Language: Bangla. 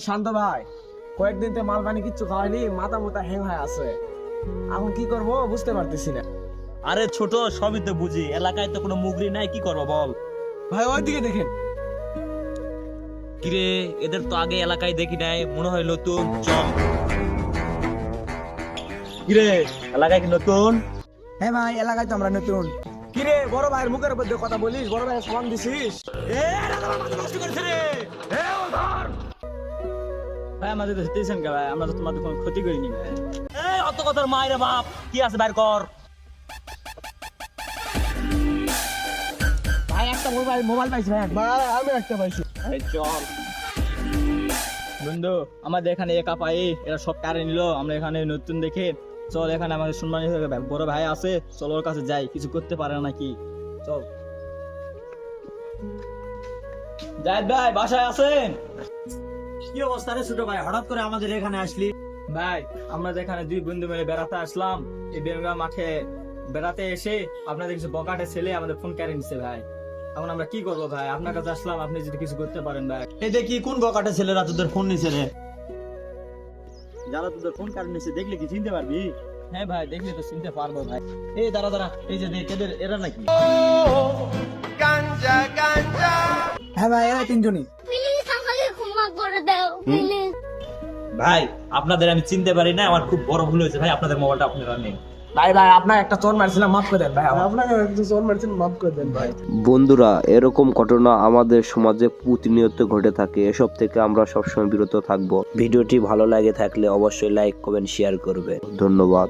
শান্ত ভাই, কয়েকদিন তো মাল পানি কিচ্ছু খাওয়াইনি, মাথা মুথা হ্যাং হয়ে আছে। এখন কি করব বুঝতে পারতেছি না। আরে ছোট, সবই তো বুঝি, এলাকায় তো কোনো মুগরি নাই, কি করবো বল। ভাই ওইদিকে দেখেন। কিরে, এদের তো আগে এলাকায় দেখি নাই, মনে হয় নতুন। চল। কিরে, এলাকায় কি নতুন? হ্যাঁ ভাই, এলাকায় তো আমরা নতুন। কিরে বড় ভাইয়ের মুখের উপর দিয়ে কথা বলিস, বড় ভাইয়ের সালাম দিছিস? ভাই আমাদের তো দিতেছেন কে ভাই, আমরা তো তোমাদের কোনো ক্ষতি করিনি ভাই। এই অত কথার মায়ের বাপ, কি আছে বাইর কর। ভাই একটা মোবাইল পাইছি ভাই। ভাই আমি একটা পাইছি। এই চল বন্ধু, আমাদের এখানে একা পাই, এরা সব কারে নিল, আমরা এখানে নতুন দেখে চল, এখানে আমাদের সম্মানী বড় ভাই আছে, চল ওর কাছে যাই, কিছু করতে পারে নাকি, চল। জাহিদ ভাই বাসায় আছেন? কি অবস্থা রে ছোট ভাই, হঠাৎ করে আমাদের এখানে আসলি? ভাই আমরা যেখানে দুই বন্ধু মিলে বেড়াতে আসলাম, এই বেরঙ্গা মাঠে বেড়াতে এসে আপনাদের কিছু বকাটে ছেলে আমাদের ফোন কেড়ে নিচ্ছে ভাই। এখন আমরা কি করবো ভাই, আপনার কাছে আসলাম, আপনি যদি কিছু করতে পারেন ভাই। এই দেখি কোন বকাটে ছেলেরা তোদের ফোন নিছে রে? যারা তোদের ফোন কার্ড নিচ্ছে দেখলে কি চিনতে পারবি? হ্যাঁ ভাই, দেখলে তো চিনতে পারবো ভাই। এই দাঁড়া দাঁড়া, এই যে দেখ, এদের এরা নাকি? হ্যাঁ ভাই, এরা তিনজনই। প্লিজ আমাকে ক্ষমা করে দাও প্লিজ। ভাই আপনাদের আমি চিনতে পারি না, আমার খুব বড় ভুল হয়েছে ভাই, আপনাদের মোবাইলটা আপনারা নেন। ভাই ভাই আপনার একটা চোর মারছিলাম, মাফ করে দেন ভাই। আপনাকে একটা চোর মারছিলাম, মাফ করে দেন ভাই। বন্ধুরা, এরকম ঘটনা আমাদের সমাজে প্রতিনিয়ত ঘটে থাকে, এসব থেকে আমরা সবসময় বিরত থাকব। ভিডিওটি ভালো লাগে থাকলে অবশ্যই লাইক কমেন্ট শেয়ার করবে। ধন্যবাদ।